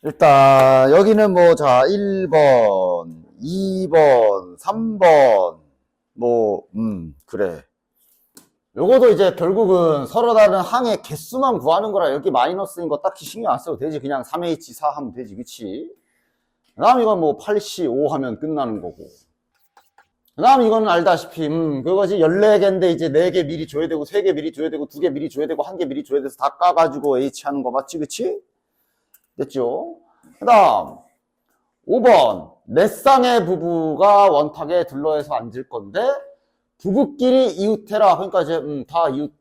일단 여기는 뭐 자 1번, 2번, 3번 뭐 그래. 요거도 이제 결국은 서로 다른 항의 개수만 구하는 거라 여기 마이너스인 거 딱히 신경 안 써도 되지. 그냥 3H4 하면 되지. 그치? 그 다음 이건 뭐 8C5 하면 끝나는 거고. 그 다음 이거는 알다시피 그거지. 14개인데 이제 4개 미리 줘야 되고 3개 미리 줘야 되고 2개 미리 줘야 되고 1개 미리 줘야 돼서 다 까가지고 H 하는 거 맞지? 그치? 됐죠? 그 다음 5번 몇 쌍의 부부가 원탁에 둘러해서 앉을 건데 부부끼리 이웃해라. 그러니까 이제 다 이웃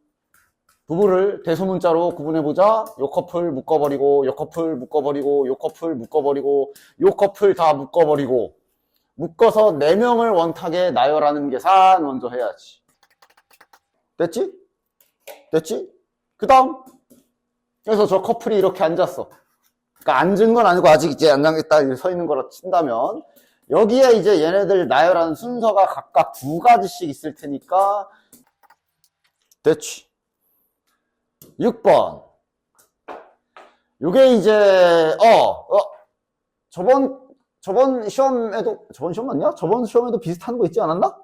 부부를 대소문자로 구분해보자. 요 커플 묶어버리고 요 커플 묶어버리고 요 커플 묶어버리고 요 커플 다 묶어버리고 묶어서 4명을 원탁에 나열하는 계산 먼저 해야지. 됐지? 됐지? 그 다음 그래서 저 커플이 이렇게 앉았어. 그러니까 앉은 건 아니고 아직 이제 앉아있다 서 있는 거라 친다면 여기에 이제 얘네들 나열하는 순서가 각각 2가지씩 있을 테니까 됐지. 6번 요게 이제 저번 시험 맞냐? 저번 시험에도 비슷한 거 있지 않았나?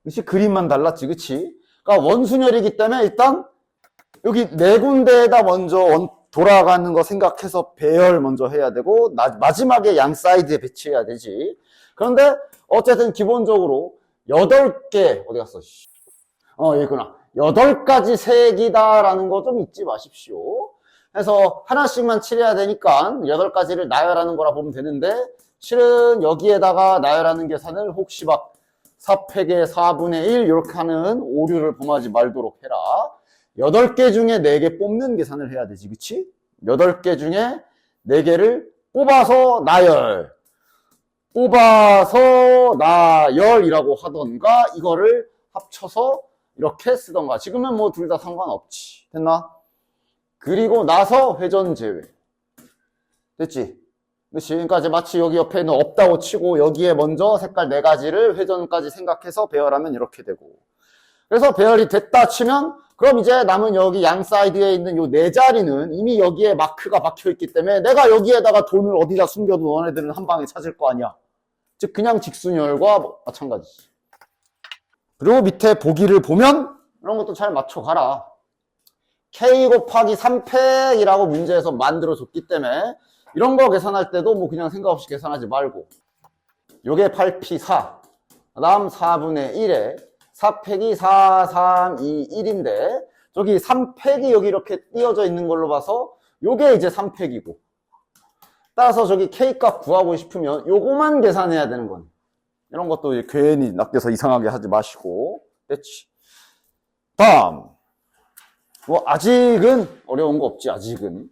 그치? 그림만 달랐지. 그치? 그러니까 원순열이기 때문에 일단 여기 4군데에다 먼저 돌아가는 거 생각해서 배열 먼저 해야 되고 마지막에 양 사이드에 배치해야 되지. 그런데 어쨌든 기본적으로 8개 어디 갔어? 여기 있구나. 8가지 색이다라는 거 좀 잊지 마십시오. 그래서 하나씩만 칠해야 되니까 8가지를 나열하는 거라 보면 되는데 실은 여기에다가 나열하는 계산을 혹시 막 4팩의 4분의 1 이렇게 하는 오류를 범하지 말도록 해라. 8개 중에 4개 뽑는 계산을 해야 되지. 그치? 8개 중에 4개를 뽑아서 나열이라고 하던가 이거를 합쳐서 이렇게 쓰던가. 지금은 뭐 둘 다 상관없지. 됐나? 그리고 나서 회전 제외. 됐지? 그치? 그러니까 이제 마치 여기 옆에는 없다고 치고 여기에 먼저 색깔 4가지를 회전까지 생각해서 배열하면 이렇게 되고. 그래서 배열이 됐다 치면 그럼 이제 남은 여기 양 사이드에 있는 요 4자리는 이미 여기에 마크가 박혀있기 때문에 내가 여기에다가 돈을 어디다 숨겨도 너네들은 한 방에 찾을 거 아니야. 즉 그냥 직순열과 마찬가지지. 그리고 밑에 보기를 보면 이런 것도 잘 맞춰가라. K 곱하기 3팩이라고 문제에서 만들어줬기 때문에 이런 거 계산할 때도 뭐 그냥 생각 없이 계산하지 말고 요게 8P4 그 다음 4분의 1에 4팩이 4, 3, 2, 1인데 저기 3팩이 여기 이렇게 띄어져 있는 걸로 봐서 요게 이제 3팩이고 따라서 저기 K값 구하고 싶으면 요거만 계산해야 되는 거네. 이런 것도 괜히 낚여서 이상하게 하지 마시고. 됐지? 다음 뭐 아직은 어려운 거 없지. 아직은.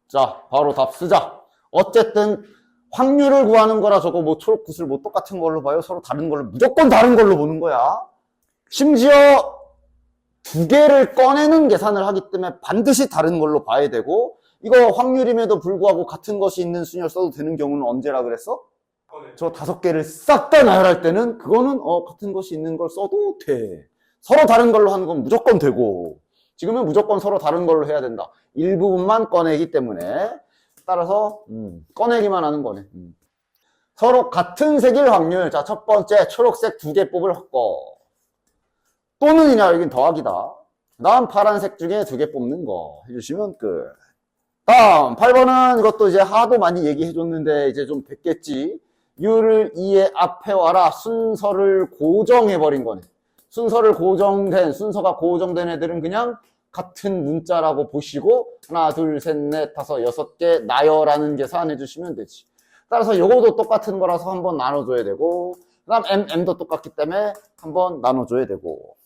자 바로 답 쓰자. 어쨌든 확률을 구하는 거라 저거 뭐 초록 구슬 뭐 똑같은 걸로 봐요. 서로 다른 걸로 무조건 다른 걸로 보는 거야. 심지어 2개를 꺼내는 계산을 하기 때문에 반드시 다른 걸로 봐야 되고 이거 확률임에도 불구하고 같은 것이 있는 순열 써도 되는 경우는 언제라 그랬어? 저 5개를 싹 다 나열할 때는 그거는 같은 것이 있는 걸 써도 돼. 서로 다른 걸로 하는 건 무조건 되고 지금은 무조건 서로 다른 걸로 해야 된다. 일부분만 꺼내기 때문에 따라서 꺼내기만 하는 거네. 서로 같은 색일 확률. 자, 첫 번째 초록색 2개 뽑을 거 또는이냐 여긴 더하기다. 다음 파란색 중에 2개 뽑는 거 해주시면 끝. 다음 8번은 이것도 이제 하도 많이 얘기해줬는데 이제 좀 됐겠지. U를 2의 앞에 와라. 순서를 고정해버린 거네. 순서가 고정된 애들은 그냥 같은 문자라고 보시고 하나, 둘, 셋, 넷, 다섯, 6개 나열하는 계산 해주시면 되지. 따라서 요거도 똑같은 거라서 한번 나눠줘야 되고 그 다음 M도 똑같기 때문에 한번 나눠줘야 되고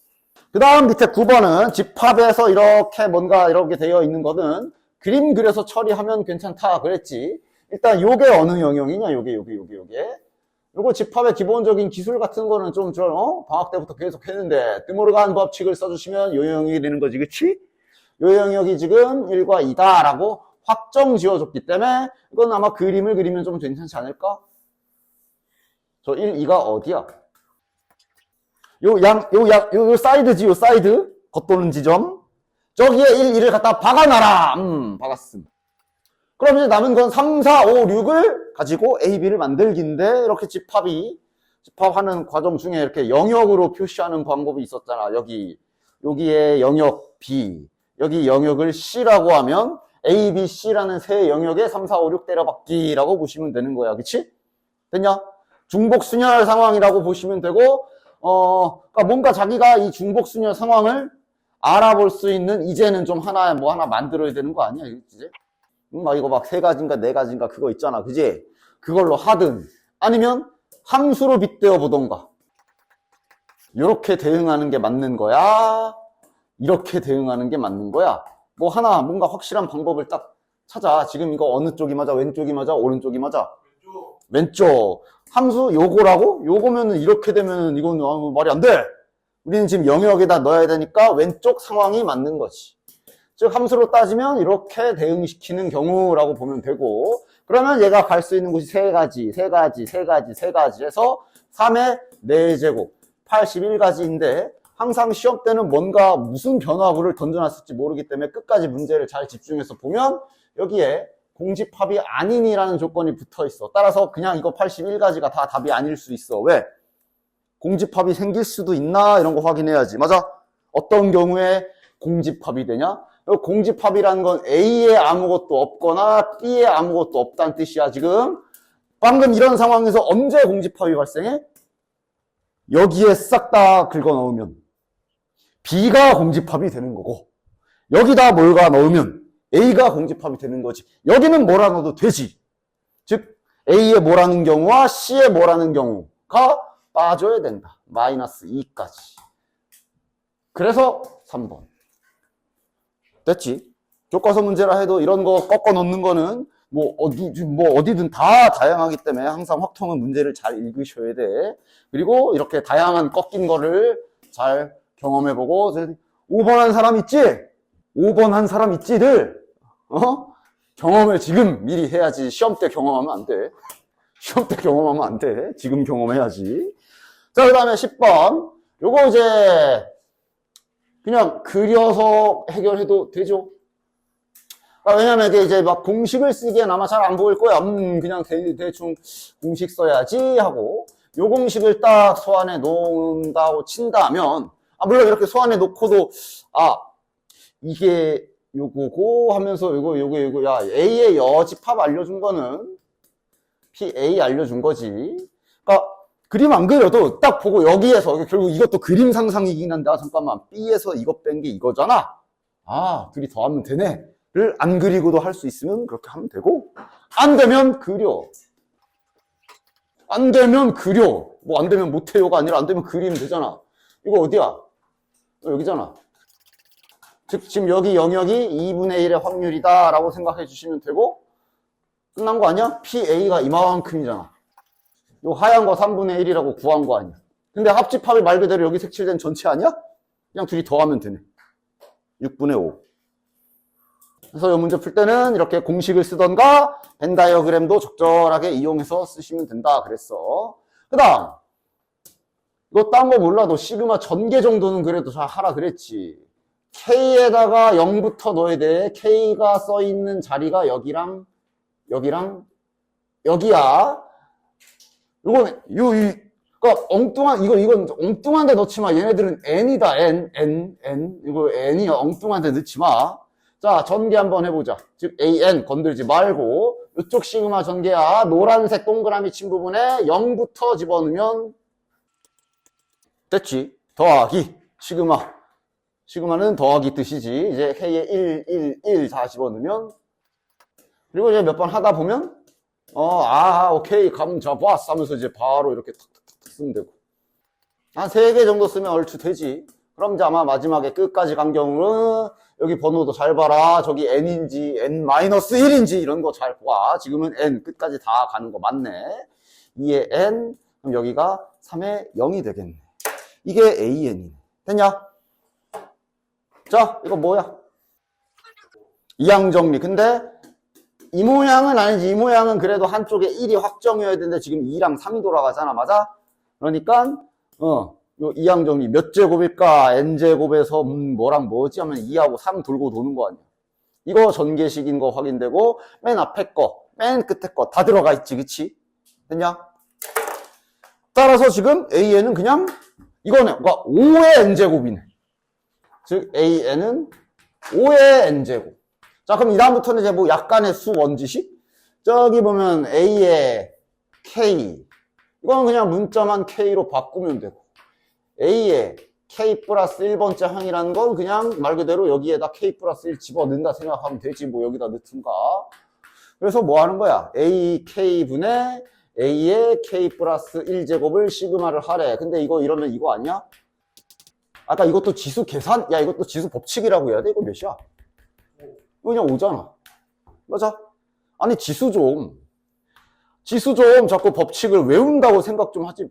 그 다음 밑에 9번은 집합에서 이렇게 뭔가 이렇게 되어 있는 거는 그림 그려서 처리하면 괜찮다 그랬지. 일단 요게 어느 영역이냐 요게 요거 집합의 기본적인 기술 같은 거는 좀 방학 때부터 계속 했는데 드모르간 법칙을 써주시면 요 영역이 되는 거지. 그치? 요 영역이 지금 1과 2다 라고 확정 지어줬기 때문에 이건 아마 그림을 그리면 좀 괜찮지 않을까? 저 1, 2가 어디야? 요 사이드지. 요 사이드 겉도는 지점 저기에 1, 2를 갖다 박아놔라. 박았음. 그럼 이제 남은 건 3, 4, 5, 6을 가지고 A, B를 만들기인데, 이렇게 집합하는 과정 중에 이렇게 영역으로 표시하는 방법이 있었잖아. 여기에 영역 B, 여기 영역을 C라고 하면 A, B, C라는 세 영역에 3, 4, 5, 6 때려박기라고 보시면 되는 거야. 그치? 됐냐? 중복순열 상황이라고 보시면 되고, 그러니까 뭔가 자기가 이 중복순열 상황을 알아볼 수 있는, 이제는 좀 하나 만들어야 되는 거 아니야? 이제? 막 이거 막 세 가지인가 네 가지인가 그거 있잖아. 그지? 그걸로 하든, 아니면 함수로 빗대어 보던가. 이렇게 대응하는 게 맞는 거야? 이렇게 대응하는 게 맞는 거야? 뭐 하나 뭔가 확실한 방법을 딱 찾아. 지금 이거 어느 쪽이 맞아? 왼쪽이 맞아? 오른쪽이 맞아? 왼쪽. 함수 요거라고? 요거면은 이렇게 되면 이건 말이 안 돼. 우리는 지금 영역에다 넣어야 되니까 왼쪽 상황이 맞는 거지. 즉 함수로 따지면 이렇게 대응시키는 경우라고 보면 되고, 그러면 얘가 갈 수 있는 곳이 세 가지 해서 3의 4제곱 81가지인데, 항상 시험 때는 뭔가 무슨 변화구를 던져놨을지 모르기 때문에 끝까지 문제를 잘 집중해서 보면 여기에 공집합이 아닌이라는 조건이 붙어 있어. 따라서 그냥 이거 81가지가 다 답이 아닐 수 있어. 왜? 공집합이 생길 수도 있나? 이런 거 확인해야지. 맞아? 어떤 경우에 공집합이 되냐? 공집합이라는 건 A에 아무것도 없거나 B에 아무것도 없다는 뜻이야. 지금 방금 이런 상황에서 언제 공집합이 발생해? 여기에 싹 다 긁어 넣으면 B가 공집합이 되는 거고, 여기다 뭘가 넣으면 A가 공집합이 되는 거지. 여기는 뭐라 넣어도 되지. 즉 A에 뭐라는 경우와 C에 뭐라는 경우가 빠져야 된다. 마이너스 2까지. 그래서 3번. 됐지? 교과서 문제라 해도 이런 거 꺾어 놓는 거는 뭐 어디든 다 다양하기 때문에 항상 확통은 문제를 잘 읽으셔야 돼. 그리고 이렇게 다양한 꺾인 거를 잘 경험해보고, 5번 한 사람 있지? 5번 한 사람 있지들? 경험을 지금 미리 해야지. 시험 때 경험하면 안 돼. 시험 때 경험하면 안 돼. 지금 경험해야지. 자, 그 다음에 10번. 요거 이제 그냥 그려서 해결해도 되죠. 왜냐면 이게 이제 막 공식을 쓰기엔 아마 잘 안 보일 거야. 그냥 대충 공식 써야지 하고, 요 공식을 딱 소안에 놓는다고 친다면, 물론 이렇게 소안에 놓고도, 이게 요거고 하면서 요거, 야, A의 여집합 알려준 거는 PA 알려준 거지. 그러니까 그림 안 그려도 딱 보고 여기에서, 결국 이것도 그림 상상이긴 한데, 잠깐만, B에서 이거 뺀 게 이거잖아? 둘이 더하면 되네. 를 안 그리고도 할 수 있으면 그렇게 하면 되고, 안 되면 그려. 안 되면 그려. 뭐 안 되면 못해요가 아니라 안 되면 그리면 되잖아. 이거 어디야? 여기잖아. 즉 지금 여기 영역이 2분의 1의 확률이다 라고 생각해 주시면 되고, 끝난 거 아니야? PA가 이만큼이잖아. 요 하얀 거 3분의 1이라고 구한 거 아니야. 근데 합집합이 말 그대로 여기 색칠된 전체 아니야? 그냥 둘이 더하면 되네. 6분의 5. 그래서 이 문제 풀 때는 이렇게 공식을 쓰던가 벤 다이어그램도 적절하게 이용해서 쓰시면 된다 그랬어. 그 다음, 이거 딴 거 몰라도 시그마 전개 정도는 그래도 잘 하라 그랬지. K에다가 0부터 넣어야 돼. K가 써있는 자리가 여기랑 여기야. 그러니까 이건 엉뚱한 데 넣지 마. 얘네들은 N이다. N. 이거 N이야. 엉뚱한 데 넣지 마. 자, 전개 한번 해보자. 즉, AN 건들지 말고, 이쪽 시그마 전개야. 노란색 동그라미 친 부분에 0부터 집어넣으면 됐지. 더하기. 시그마는 더하기 뜻이지. 이제 K에 1 다 집어넣으면, 그리고 이제 몇 번 하다 보면, 오케이, 감 잡았어 하면서 이제 바로 이렇게 탁탁탁 쓰면 되고. 한 3개 정도 쓰면 얼추 되지. 그럼 이제 아마 마지막에 끝까지 간 경우는 여기 번호도 잘 봐라. 저기 N인지 N-1인지 이런 거 잘 봐. 지금은 N 끝까지 다 가는 거 맞네. 2의 N, 그럼 여기가 3의 0이 되겠네. 이게 AN이네. 됐냐? 자, 이거 뭐야? 이항 정리. 근데 이 모양은 아니지. 이 모양은 그래도 한쪽에 1이 확정이어야 되는데 지금 2랑 3이 돌아가잖아. 맞아? 그러니까 요 이항 정리 몇 제곱일까? n제곱에서 뭐랑 뭐지 하면 2하고 3 돌고 도는 거 아니야. 이거 전개식인 거 확인되고 맨 앞에 거, 맨 끝에 거 다 들어가 있지, 그치? 됐냐? 따라서 지금 AN은 그냥 이거네. 그러니까 5의 n제곱이네. 즉 AN은 5의 n제곱. 자, 그럼 이 다음부터는 이제 뭐 약간의 수 원지식? 저기 보면 A의 K. 이건 그냥 문자만 K로 바꾸면 되고. A의 K 플러스 1번째 항이라는 건 그냥 말 그대로 여기에다 K 플러스 1 집어넣는다 생각하면 되지. 뭐 여기다 넣든가. 그래서 뭐 하는 거야? AK분의 A의 K 플러스 1제곱을 시그마를 하래. 근데 이거 이러면 이거 아니야? 아까 이것도 지수 계산? 야, 이것도 지수 법칙이라고 해야 돼? 이거 몇이야? 이거 그냥 5잖아. 맞아? 아니, 지수 좀 자꾸 법칙을 외운다고 생각 좀 하지.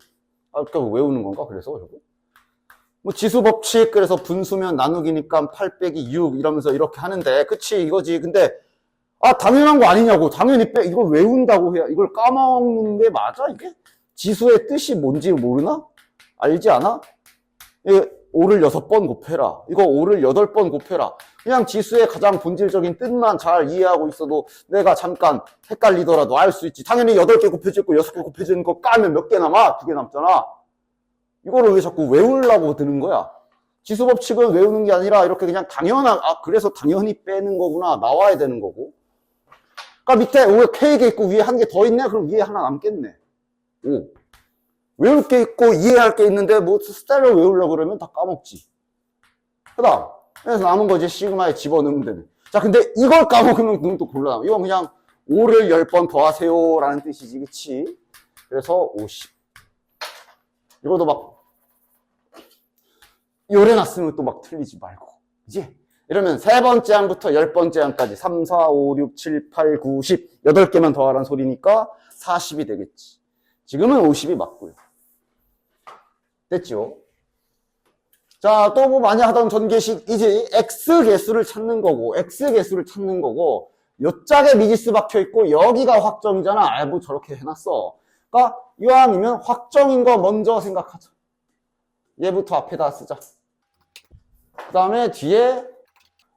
아, 그러니까 외우는 건가? 그래서 저거? 뭐 지수 법칙, 그래서 분수면 나누기니까 8 빼기 6 이러면서 이렇게 하는데, 그치, 이거지. 근데, 아, 당연한 거 아니냐고. 당연히 이걸 외운다고 해야, 이걸 까먹는 게 맞아, 이게? 지수의 뜻이 뭔지 모르나? 알지 않아? 5를 6번 곱해라. 이거 5를 8번 곱해라. 그냥 지수의 가장 본질적인 뜻만 잘 이해하고 있어도 내가 잠깐 헷갈리더라도 알 수 있지. 당연히 8개 곱해져 있고 6개 곱해져 있는 거 까면 몇 개 남아? 2개 남잖아. 이거를 왜 자꾸 외우려고 드는 거야? 지수 법칙은 외우는 게 아니라 이렇게 그냥 그래서 당연히 빼는 거구나. 나와야 되는 거고. 그러니까 밑에 K가 있고 위에 한 개 더 있네? 그럼 위에 하나 남겠네. 5. 외울 게 있고 이해할 게 있는데 뭐 숫자를 외우려고 그러면 다 까먹지. 그다음 그래서 남은 거 이제 시그마에 집어넣으면 되네. 자, 근데 이걸 까먹으면 그럼 또 곤란하고. 이건 그냥 5를 10번 더하세요 라는 뜻이지, 그치? 그래서 50. 이것도 막 요래놨으면 또 막 틀리지 말고, 그치? 이러면 세 번째 항부터 10번째 항까지 3, 4, 5, 6, 7, 8, 9, 10 8개만 더하라는 소리니까 40이 되겠지. 지금은 50이 맞고요. 됐죠? 자, 또 뭐 많이 하던 전개식이지. X개수를 찾는 거고, X개수를 찾는 거고, 요 짝에 미지수 박혀있고, 여기가 확정이잖아. 아, 뭐 저렇게 해놨어. 그러니까, 이왕이면 확정인 거 먼저 생각하자. 얘부터 앞에다 쓰자. 그 다음에 뒤에,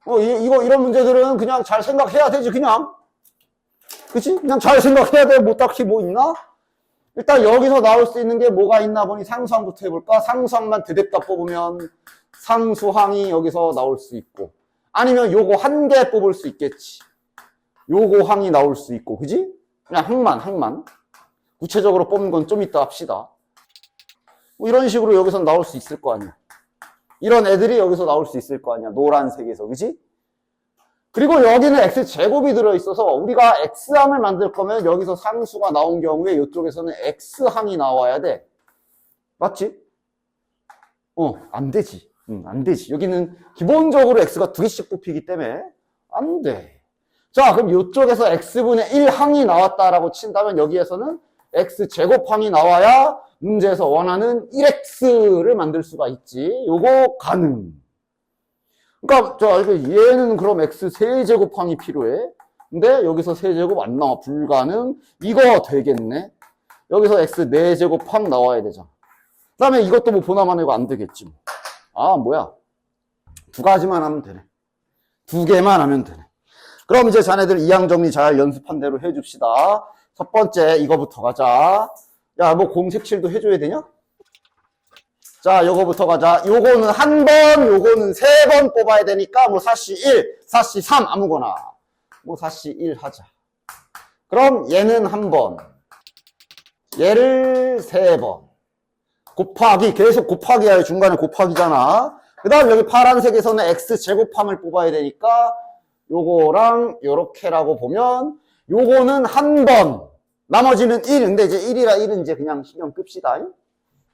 이런 문제들은 그냥 잘 생각해야 되지, 그냥. 그치? 그냥 잘 생각해야 돼. 뭐 딱히 뭐 있나? 일단 여기서 나올 수 있는 게 뭐가 있나 보니 상수항부터 해볼까? 상수항만 드댔다 뽑으면 상수항이 여기서 나올 수 있고, 아니면 요거 한 개 뽑을 수 있겠지. 요거 항이 나올 수 있고, 그지? 그냥 항만. 구체적으로 뽑는 건 좀 이따 합시다. 뭐 이런 식으로 여기서 나올 수 있을 거 아니야. 이런 애들이 여기서 나올 수 있을 거 아니야. 노란색에서, 그지? 그리고 여기는 x제곱이 들어있어서 우리가 x항을 만들 거면 여기서 상수가 나온 경우에 이쪽에서는 x항이 나와야 돼. 맞지? 안 되지. 안 되지. 여기는 기본적으로 x가 2개씩 뽑히기 때문에 안 돼. 자, 그럼 이쪽에서 x분의 1항이 나왔다라고 친다면 여기에서는 x제곱항이 나와야 문제에서 원하는 1x를 만들 수가 있지. 요거 가능. 그러니까 얘는 그럼 x 세제곱항이 필요해. 근데 여기서 세제곱 안 나와. 불가능. 이거 되겠네. 여기서 x 4제곱항 나와야 되잖아. 그 다음에 이것도 뭐 보나마나 이거 안 되겠지. 아, 뭐야. 2가지만 하면 되네. 2개만 하면 되네. 그럼 이제 자네들 이항 정리 잘 연습한 대로 해줍시다. 첫 번째 이거부터 가자. 야, 뭐 공색칠도 해줘야 되냐? 자, 요거부터 가자. 요거는 한 번, 요거는 3번 뽑아야 되니까, 뭐, 사시 1, 사시 3, 아무거나. 뭐, 사시 1 하자. 그럼 얘는 한 번. 얘를 3번. 곱하기, 계속 곱하기야. 중간에 곱하기잖아. 그 다음 여기 파란색에서는 x제곱함을 뽑아야 되니까, 요거랑 요렇게라고 보면, 요거는 한 번. 나머지는 1. 근데 이제 1이라 1은 이제 그냥 신경 끕시다.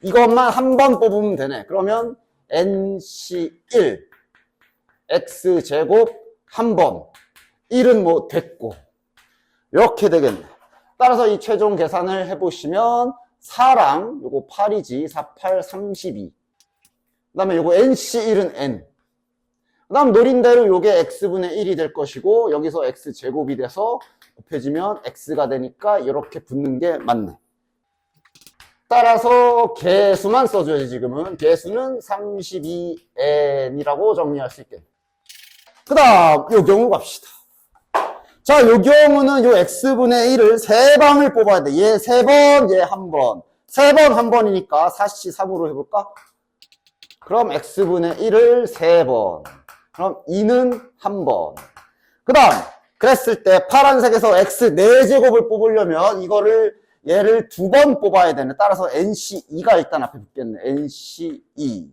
이것만 한 번 뽑으면 되네. 그러면 NC1 X제곱 한 번 1은 뭐 됐고 이렇게 되겠네. 따라서 이 최종 계산을 해보시면 4랑 요거 8이지 4, 8, 32 그 다음에 요거 NC1은 N 그 다음 노린대로 요게 X분의 1이 될 것이고 여기서 X제곱이 돼서 곱해지면 X가 되니까 이렇게 붙는 게 맞네. 따라서 개수만 써줘야지. 지금은 개수는 32n이라고 정리할 수 있겠네. 그 다음 요 경우 갑시다. 자, 요 경우는 요 x분의 1을 3방을 뽑아야 돼. 얘 3번, 얘 1번. 3번 1번이니까 4씨 3으로 해볼까? 그럼 x분의 1을 3번. 그럼 2는 1번. 그 다음 그랬을 때 파란색에서 x 4제곱을 뽑으려면 이거를 얘를 2번 뽑아야 되네. 따라서 nc2가 일단 앞에 붙겠네. nc2.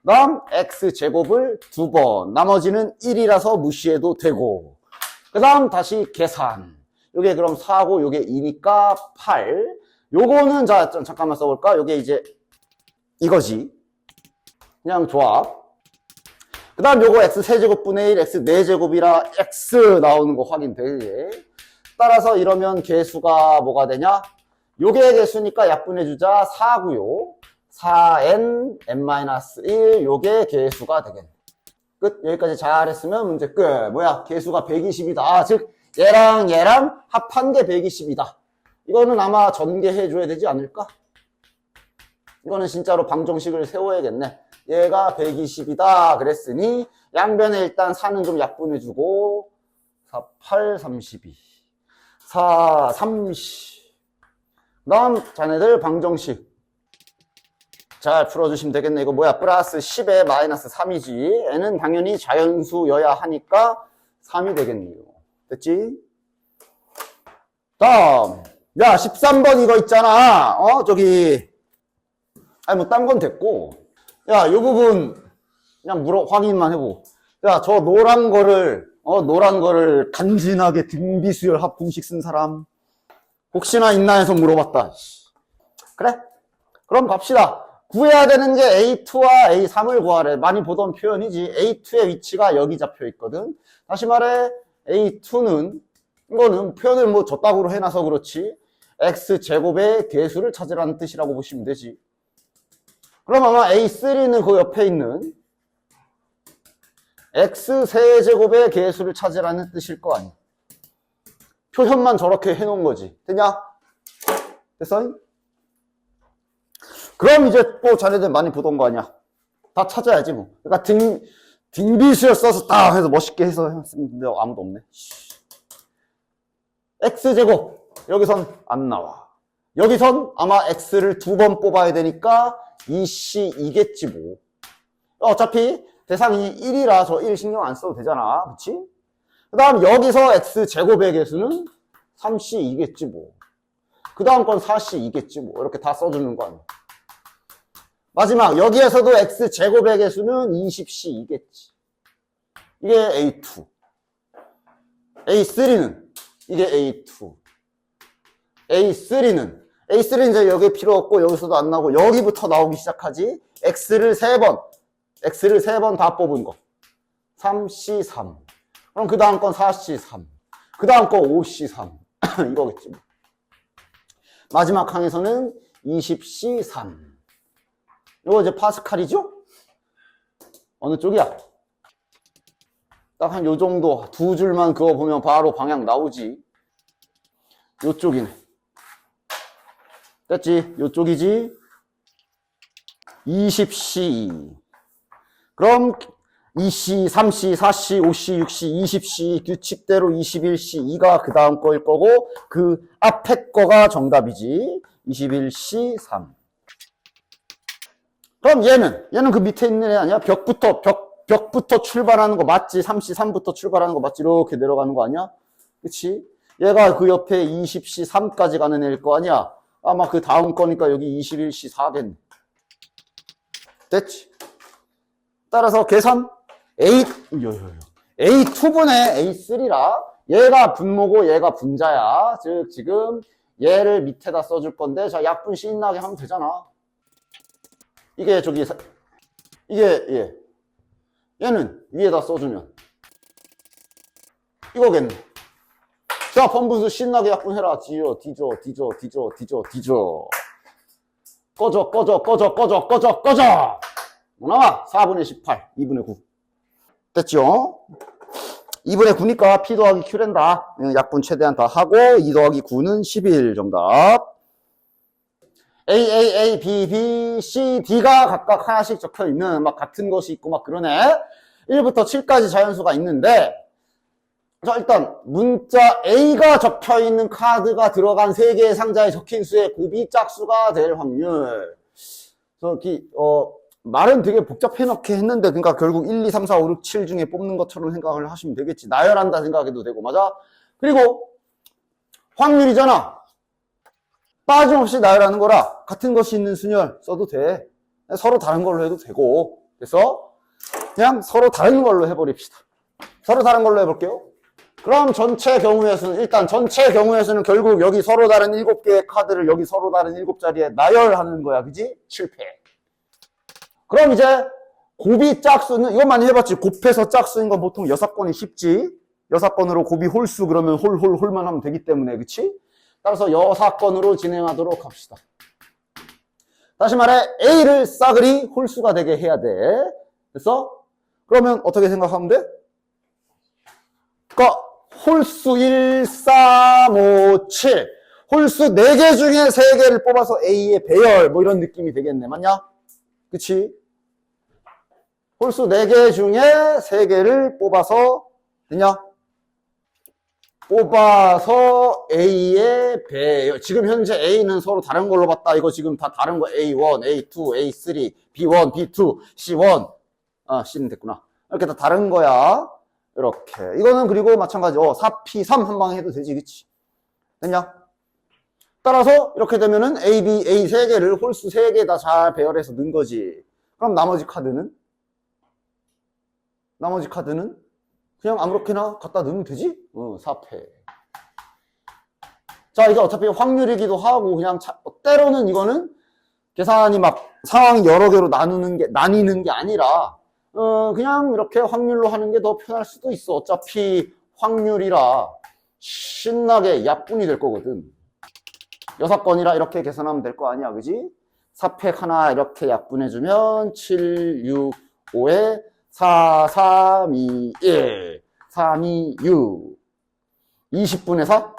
그 다음 x제곱을 2번. 나머지는 1이라서 무시해도 되고. 그 다음 다시 계산. 요게 그럼 4고 요게 2니까 8. 요거는 자 잠깐만 써볼까? 요게 이제 이거지. 그냥 조합. 그 다음 요거 x 세제곱분의 1, x 4제곱이라 x 나오는 거 확인되게. 따라서 이러면 개수가 뭐가 되냐? 요게 개수니까 약분해주자 4고요. 4n, n-1 요게 개수가 되겠네. 끝. 여기까지 잘했으면 문제 끝. 뭐야? 개수가 120이다. 즉 얘랑 얘랑 합한 게 120이다. 이거는 아마 전개해줘야 되지 않을까? 이거는 진짜로 방정식을 세워야겠네. 얘가 120이다 그랬으니 양변에 일단 4는 좀 약분해주고 4, 8, 32 4, 30 그 다음 자네들 방정식 잘 풀어주시면 되겠네. 이거 뭐야? 플러스 10에 마이너스 3이지. n은 당연히 자연수여야 하니까 3이 되겠네요. 됐지? 다음 야 13번 이거 있잖아. 저기 아니 뭐 딴 건 됐고 야, 요 부분 그냥 확인만 해보고. 야, 저 노란 거를 간지나게 등비수열 합공식 쓴 사람 혹시나 있나 해서 물어봤다. 그래? 그럼 갑시다. 구해야 되는 게 A2와 A3을 구하래. 많이 보던 표현이지. A2의 위치가 여기 잡혀 있거든. 다시 말해 A2는 이거는 표현을 뭐 저따구로 해놔서 그렇지. X제곱의 개수를 찾으라는 뜻이라고 보시면 되지. 그럼 아마 A3는 그 옆에 있는 X3제곱의 개수를 찾으라는 뜻일 거 아니야. 표현만 저렇게 해놓은 거지. 되냐? 됐어? 그럼 이제 또 자네들 많이 보던 거 아니야. 다 찾아야지 뭐. 그러니까 등비수열 써서 딱 해서 멋있게 해서 했는데 아무도 없네. X제곱 여기선 안 나와. 여기선 아마 X를 2번 뽑아야 되니까 2C 2겠지 뭐. 어차피 대상이 1이라 저 1 신경 안 써도 되잖아. 그치? 그 다음 여기서 X제곱의 개수는 3C 2겠지 뭐. 그 다음 건 4C 2겠지 뭐. 이렇게 다 써주는 거 아니야. 마지막 여기에서도 X제곱의 개수는 20C 2겠지. 이게 A2. A3는 이게 A2. A3는 이제 여기 필요 없고 여기서도 안 나오고 여기부터 나오기 시작하지. X를 3번 다 뽑은 거 3C3. 그럼 그 다음 건 4C3. 그 다음 건 5C3 이거겠지 뭐. 마지막 항에서는 20C3. 이거 이제 파스칼이죠? 어느 쪽이야? 딱 한 요 정도 두 줄만 그어보면 바로 방향 나오지. 요쪽이네. 됐지? 요쪽이지? 20C. 그럼 2C, 3C, 4C, 5C, 6C, 20C 규칙대로 21C, 2가 그 다음 거일 거고 그 앞에 거가 정답이지. 21C, 3. 그럼 얘는 그 밑에 있는 애 아니야? 벽부터 출발하는 거 맞지? 3C, 3부터 출발하는 거 맞지? 이렇게 내려가는 거 아니야? 그치? 얘가 그 옆에 20C, 3까지 가는 애일 거 아니야? 아마 그 다음 거니까 여기 21C 4겠네. 됐지? 따라서 계산 A2분의 A3라 얘가 분모고 얘가 분자야. 즉 지금 얘를 밑에다 써줄 건데 자 약분 신나게 하면 되잖아. 이게 저기 이게 얘는 위에다 써주면 이거겠네. 자, 번분수 신나게 약분해라. 뒤져. 꺼져. 뭐 나와? 4분의 18, 2분의 9. 됐죠? 2분의 9니까 P 더하기 Q랜다. 약분 최대한 다 하고 2 더하기 9는 11 정답. A, B, C, D가 각각 하나씩 적혀있는 막 같은 것이 있고 막 그러네. 1부터 7까지 자연수가 있는데, 자, 일단 문자 A가 적혀있는 카드가 들어간 3개의 상자에 적힌 수의 곱이 짝수가 될 확률. 말은 되게 복잡해 놓게 했는데, 그러니까 결국 1, 2, 3, 4, 5, 6, 7 중에 뽑는 것처럼 생각을 하시면 되겠지. 나열한다 생각해도 되고, 맞아? 그리고 확률이잖아. 빠짐없이 나열하는 거라 같은 것이 있는 순열 써도 돼. 서로 다른 걸로 해도 되고. 그래서 그냥 서로 다른 걸로 해버립시다. 서로 다른 걸로 해볼게요. 그럼 전체 경우의 수는, 일단 전체 경우의 수는 결국 여기 서로 다른 7개의 카드를 여기 서로 다른 7자리에 나열하는 거야. 그지? 실패. 그럼 이제 곱이 짝수는, 이것 많이 해봤지. 곱해서 짝수인 건 보통 6건이 쉽지. 6건으로 곱이 홀수 그러면 홀만 하면 되기 때문에. 그치? 따라서 6건으로 진행하도록 합시다. 다시 말해 A를 싸그리 홀수가 되게 해야 돼. 됐어? 그러면 어떻게 생각하면 돼? 그러니까 홀수 1, 3, 5, 7 홀수 4개 중에 3개를 뽑아서 A의 배열 뭐 이런 느낌이 되겠네. 맞냐? 그치? 홀수 4개 중에 3개를 뽑아서 됐냐? 뽑아서 A의 배열. 지금 현재 A는 서로 다른 걸로 봤다. 이거 지금 다 다른 거. A1, A2, A3, B1, B2, C1. C는 됐구나. 이렇게 다 다른 거야. 이렇게. 이거는 그리고 마찬가지. 4P3 한 방에 해도 되지. 그치? 됐냐? 따라서 이렇게 되면은 A, B, A 3개를 홀수 3개 다 잘 배열해서 넣은 거지. 그럼 나머지 카드는 그냥 아무렇게나 갖다 넣으면 되지? 4패. 자, 이게 어차피 확률이기도 하고, 그냥, 때로는 이거는 계산이 막 상황 여러 개로 나뉘는 게 아니라, 그냥 이렇게 확률로 하는 게 더 편할 수도 있어. 어차피 확률이라 신나게 약분이 될 거거든. 6건이라 이렇게 계산하면 될 거 아니야, 그지? 4팩 하나 이렇게 약분해주면 7, 6, 5에 4, 3, 2, 1, 3, 2, 6 20분의 4?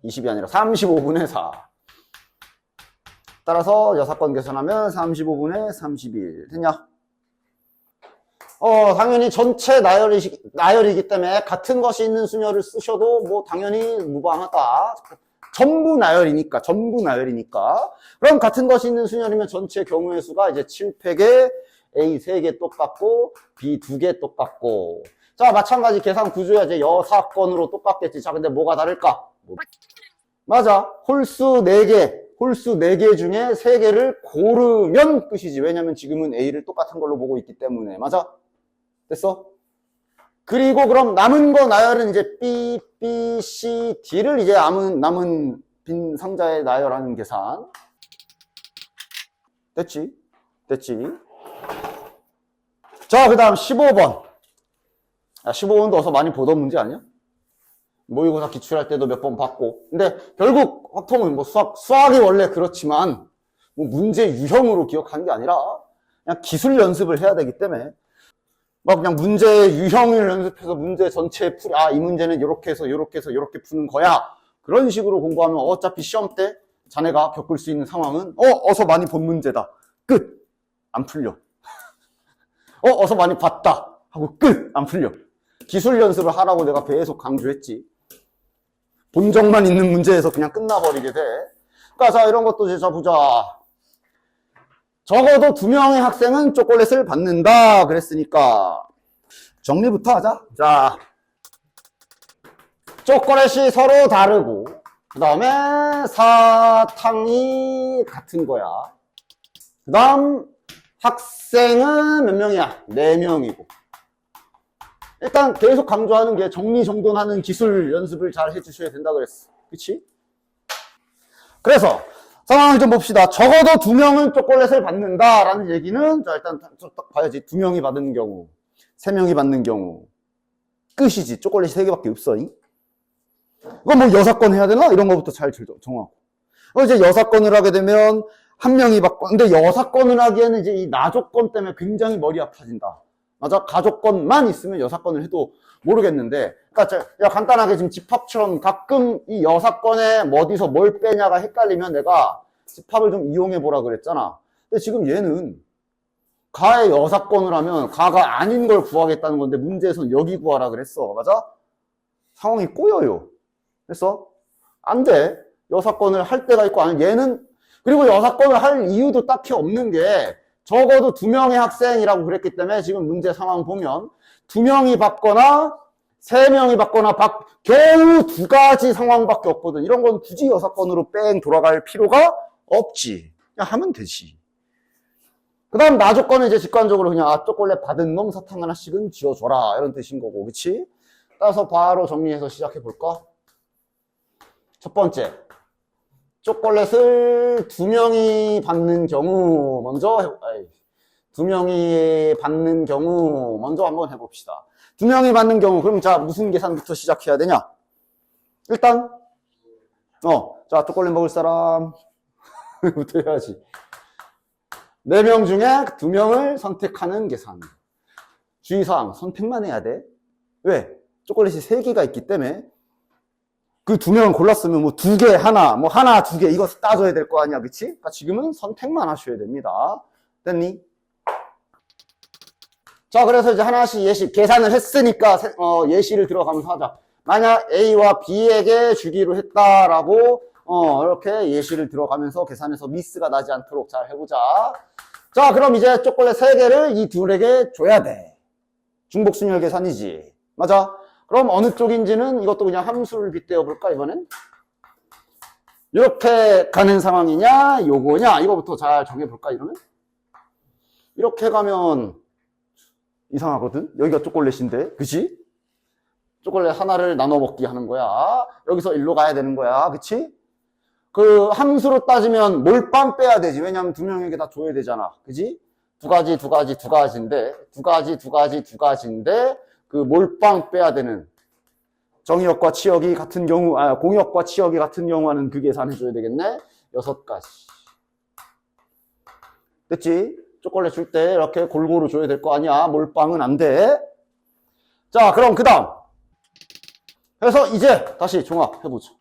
20이 아니라 35분의 4 따라서 6건 계산하면 35분의 31 됐냐? 당연히 전체 나열이기 때문에 같은 것이 있는 수열을 쓰셔도 뭐 당연히 무방하다. 전부 나열이니까. 그럼 같은 것이 있는 수열이면 전체 경우의 수가 이제 7팩에 A 3개 똑같고 B 2개 똑같고. 자, 마찬가지 계산 구조야. 이제 6건으로 똑같겠지. 자, 근데 뭐가 다를까? 맞아. 홀수 4개 중에 3개를 고르면 끝이지. 왜냐면 지금은 A를 똑같은 걸로 보고 있기 때문에. 맞아? 됐어? 그리고 그럼 남은 거 나열은 이제 B, B, C, D를 이제 남은 빈 상자에 나열하는 계산. 됐지? 자, 그 다음 15번. 15번도 어서 많이 보던 문제 아니야? 모의고사 기출할 때도 몇 번 봤고. 근데 결국 확통은 뭐 수학이 원래 그렇지만 뭐 문제 유형으로 기억하는 게 아니라 그냥 기술 연습을 해야 되기 때문에 막 그냥 문제 유형을 연습해서 문제 전체 이 문제는 이렇게 해서 이렇게 푸는 거야. 그런 식으로 공부하면 어차피 시험 때 자네가 겪을 수 있는 상황은 어서 많이 본 문제다. 끝. 안 풀려. 어서 많이 봤다. 하고 끝. 안 풀려. 기술 연습을 하라고 내가 계속 강조했지. 본적만 있는 문제에서 그냥 끝나버리게 돼. 그러니까 자, 이런 것도 이제 보자. 적어도 2명의 학생은 초콜릿을 받는다 그랬으니까 정리부터 하자. 자, 초콜릿이 서로 다르고 그 다음에 사탕이 같은 거야. 그 다음 학생은 몇 명이야? 4명이고. 일단 계속 강조하는 게 정리정돈하는 기술 연습을 잘 해주셔야 된다 그랬어. 그치? 그래서 상황을 좀 봅시다. 적어도 2명은 초콜릿을 받는다라는 얘기는 자 일단 딱 봐야지. 2명이 받는 경우, 3명이 받는 경우 끝이지. 초콜릿이 3개밖에 없어. 이건 뭐 6건 해야 되나? 이런 거부터 잘 정하고. 이제 6건을 하게 되면 1명이 받고. 근데 6건을 하기에는 이제 이 나조건 때문에 굉장히 머리 아파진다. 맞아? 가족건만 있으면 6건을 해도 모르겠는데, 그러니까 간단하게 지금 집합처럼 가끔 이 6건에 어디서 뭘 빼냐가 헷갈리면 내가 집합을 좀 이용해 보라 그랬잖아. 근데 지금 얘는 가의 여사건을 하면 가가 아닌 걸 구하겠다는 건데 문제에서는 여기 구하라 그랬어. 맞아? 상황이 꼬여요. 그래서 안 돼. 여사건을 할 때가 있고 아니 얘는 그리고 여사건을 할 이유도 딱히 없는 게 적어도 2명의 학생이라고 그랬기 때문에 지금 문제 상황 보면 2명이 받거나 3명이 받거나 겨우 2가지 상황밖에 없거든. 이런 건 굳이 여사건으로 뺑 돌아갈 필요가 없지. 그냥 하면 되지. 그 다음 나조건은 이제 직관적으로 그냥 초콜릿 받은 놈 사탕 하나씩은 지어줘라 이런 뜻인 거고, 그치? 따라서 바로 정리해서 시작해 볼까? 첫 번째, 초콜릿을 2명이 받는 경우 먼저 2명이 받는 경우 먼저 한번 해봅시다. 2명이 받는 경우 그럼 자 무슨 계산부터 시작해야 되냐? 일단 자 초콜릿 먹을 사람 부터 해야지. 4명 중에 2명을 선택하는 계산. 주의사항, 선택만 해야 돼. 왜? 초콜릿이 3개가 있기 때문에 그 2명을 골랐으면 뭐 2개, 하나, 뭐 하나, 2개 이거 따져야 될 거 아니야, 그치? 그러니까 지금은 선택만 하셔야 됩니다. 됐니? 자, 그래서 이제 하나씩 예시, 계산을 했으니까 예시를 들어가면서 하자. 만약 A와 B에게 주기로 했다라고 이렇게 예시를 들어가면서 계산해서 미스가 나지 않도록 잘 해보자. 자, 그럼 이제 초콜릿 3개를 이 둘에게 줘야 돼. 중복순열 계산이지. 맞아? 그럼 어느 쪽인지는 이것도 그냥 함수를 빗대어 볼까, 이번엔? 이렇게 가는 상황이냐, 요거냐, 이거부터 잘 정해볼까, 이러면? 이렇게 가면 이상하거든? 여기가 초콜릿인데, 그치? 초콜릿 하나를 나눠 먹기 하는 거야. 여기서 일로 가야 되는 거야, 그치? 그 함수로 따지면 몰빵 빼야 되지. 왜냐면 2명에게 다 줘야 되잖아. 그지? 2가지인데, 2가지인데, 그 몰빵 빼야 되는 정의역과 치역이 같은 경우, 공역과 치역이 같은 경우는 그 계산해줘야 되겠네? 6가지. 됐지? 초콜릿 줄 때 이렇게 골고루 줘야 될 거 아니야? 몰빵은 안 돼. 자, 그럼 그 다음. 그래서 이제 다시 종합해보죠.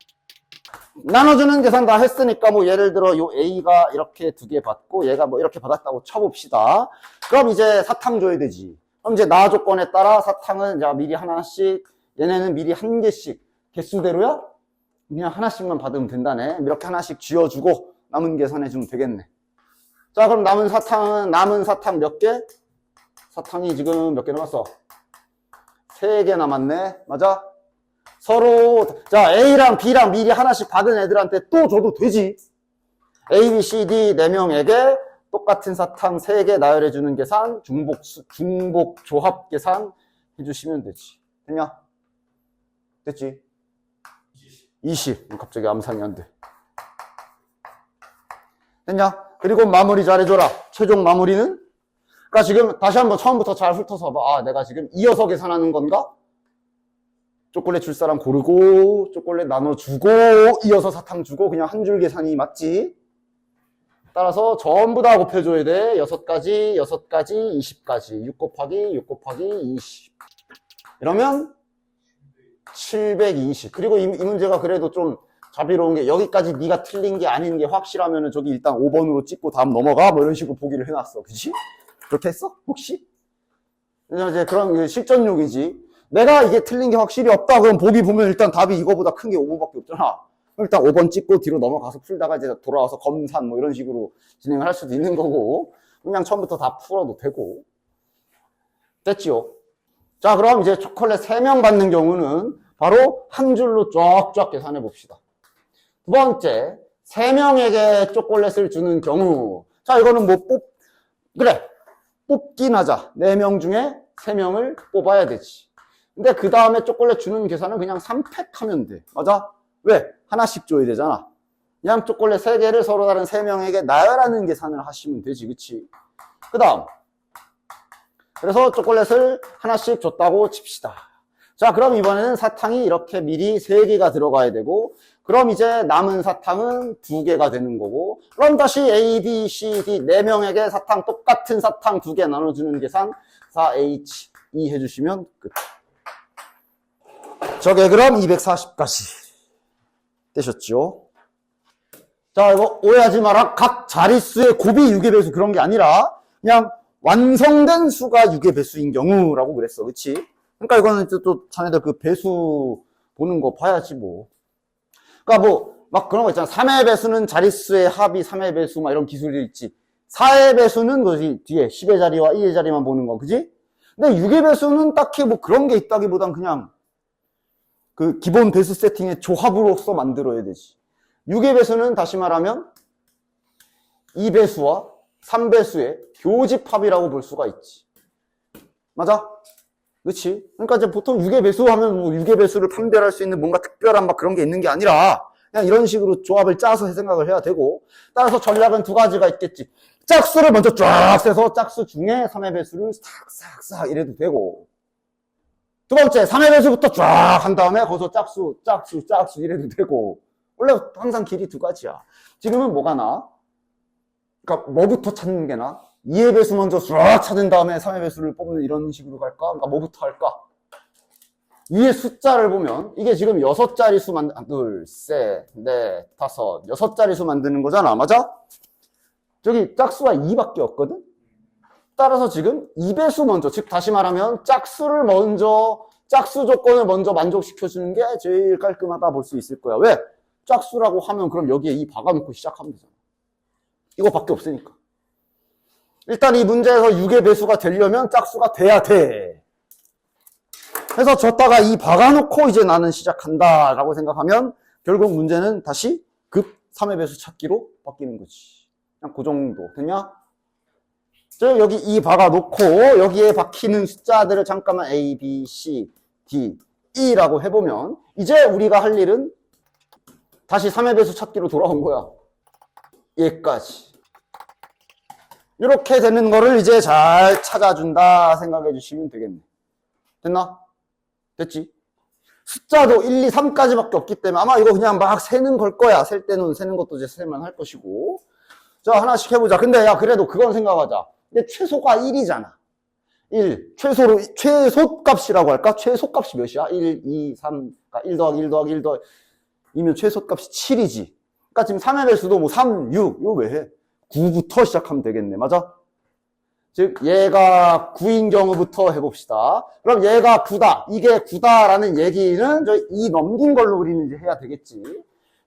나눠주는 계산 다 했으니까 뭐 예를 들어 요 A가 이렇게 2개 받고 얘가 뭐 이렇게 받았다고 쳐봅시다. 그럼 이제 사탕 줘야 되지. 그럼 이제 나 조건에 따라 사탕은 자 미리 하나씩, 얘네는 미리 1개씩 개수대로야? 그냥 하나씩만 받으면 된다네. 이렇게 하나씩 쥐어주고 남은 계산해주면 되겠네. 자, 그럼 남은 사탕 몇 개? 사탕이 지금 몇 개 남았어? 3개 남았네. 맞아? 서로 자 A랑 B랑 미리 하나씩 받은 애들한테 또 줘도 되지. A, B, C, D 4명에게 똑같은 사탕 3개 나열해주는 계산, 중복 조합 계산 해주시면 되지. 됐냐? 됐지? 20. 갑자기 암산이 안 돼. 됐냐? 그리고 마무리 잘해줘라. 최종 마무리는? 그러니까 지금 다시 한번 처음부터 잘 훑어서 봐. 내가 지금 이어서 계산하는 건가? 초콜릿 줄 사람 고르고 초콜릿 나눠주고 이어서 사탕 주고 그냥 한 줄 계산이 맞지? 따라서 전부 다 곱해줘야 돼. 6가지, 20가지. 6 곱하기 20. 이러면 720. 그리고 이 문제가 그래도 좀 자비로운 게 여기까지 네가 틀린 게 아닌 게 확실하면은 저기 일단 5번으로 찍고 다음 넘어가 뭐 이런 식으로 보기를 해놨어. 그치? 그렇게 했어? 혹시? 이제 그런 실전용이지. 내가 이게 틀린 게 확실히 없다. 그럼 보기 보면 일단 답이 이거보다 큰 게 5번밖에 없잖아. 일단 5번 찍고 뒤로 넘어가서 풀다가 이제 돌아와서 검산 뭐 이런 식으로 진행을 할 수도 있는 거고. 그냥 처음부터 다 풀어도 되고. 됐지요? 자, 그럼 이제 초콜릿 3명 받는 경우는 바로 한 줄로 쫙쫙 계산해 봅시다. 두 번째, 3명에게 초콜릿을 주는 경우. 자, 이거는 뭐 뽑긴 하자. 4명 중에 3명을 뽑아야 되지. 근데 그 다음에 초콜릿 주는 계산은 그냥 3팩 하면 돼. 맞아? 왜? 하나씩 줘야 되잖아. 그냥 초콜릿 3개를 서로 다른 3명에게 나열하는 계산을 하시면 되지. 그치? 그 다음. 그래서 초콜릿을 하나씩 줬다고 칩시다. 자, 그럼 이번에는 사탕이 이렇게 미리 3개가 들어가야 되고, 그럼 이제 남은 사탕은 2개가 되는 거고, 그럼 다시 A, B, C, D 4명에게 똑같은 사탕 2개 나눠주는 계산 4H 2 해주시면 끝. 저게 그럼 240까지 되셨죠? 자, 이거 오해하지 마라. 각 자릿수의 곱이 6의 배수 그런 게 아니라 그냥 완성된 수가 6의 배수인 경우라고 그랬어. 그치? 그러니까 이거는 또 자네들 그 배수 보는 거 봐야지 뭐. 그러니까 뭐 막 그런 거 있잖아. 3의 배수는 자릿수의 합이 3의 배수 막 이런 기술이 있지. 4의 배수는 뭐지? 뒤에 10의 자리와 2의 자리만 보는 거. 그지? 근데 6의 배수는 딱히 뭐 그런 게 있다기보단 그냥 그 기본 배수 세팅의 조합으로서 만들어야 되지. 6의 배수는 다시 말하면 2배수와 3배수의 교집합이라고 볼 수가 있지. 맞아? 그렇지? 그러니까 이제 보통 6의 배수 하면 뭐 6의 배수를 판별할 수 있는 뭔가 특별한 막 그런 게 있는 게 아니라 그냥 이런 식으로 조합을 짜서 생각을 해야 되고, 따라서 전략은 두 가지가 있겠지. 짝수를 먼저 쫙 세서 짝수 중에 3의 배수를 싹싹싹 이래도 되고, 두 번째 3의 배수부터 쫙 한 다음에 거기서 짝수 이래도 되고. 원래 항상 길이 두 가지야. 지금은 뭐가 나? 그러니까 뭐부터 찾는 게 나? 2의 배수 먼저 쫙 찾은 다음에 3의 배수를 뽑는 이런 식으로 갈까? 그러니까 뭐부터 할까? 위에 숫자를 보면 이게 지금 6자리 수 둘, 셋, 넷, 다섯, 6자리 수 만드는 거잖아. 맞아? 저기 짝수가 2밖에 없거든? 따라서 지금 2배수 먼저, 즉 다시 말하면 짝수를 먼저, 짝수 조건을 먼저 만족시켜주는 게 제일 깔끔하다 볼 수 있을 거야. 왜? 짝수라고 하면 그럼 여기에 2 박아놓고 시작하면 되잖아. 이거밖에 없으니까. 일단 이 문제에서 6의 배수가 되려면 짝수가 돼야 돼. 그래서 줬다가 이 박아놓고 이제 나는 시작한다 라고 생각하면 결국 문제는 다시 급 3의 배수 찾기로 바뀌는 거지. 그냥 그 정도. 됐냐? 저 여기 이 박아놓고 여기에 박히는 숫자들을 잠깐만 A, B, C, D, E라고 해보면 이제 우리가 할 일은 다시 3의 배수 찾기로 돌아온 거야. 얘까지. 이렇게 되는 거를 이제 잘 찾아준다 생각해 주시면 되겠네. 됐나? 됐지? 숫자도 1, 2, 3까지밖에 없기 때문에 아마 이거 그냥 막 세는 걸 거야. 셀 때는 세는 것도 이제 세만 할 것이고. 자, 하나씩 해보자. 근데 야, 그래도 그건 생각하자. 근데 최소가 1이잖아. 1. 최소값이라고 할까? 최소값이 몇이야? 1, 2, 3. 그러니까 1 더하기 1 더하기 1 더하기 이면 최소값이 7이지. 그러니까 지금 3의 배수도 뭐 3, 6. 이거 왜 해? 9부터 시작하면 되겠네. 맞아? 즉 얘가 9인 경우부터 해봅시다. 그럼 얘가 9다. 이게 9다라는 얘기는 저 2 넘긴 걸로 우리는 이제 해야 되겠지.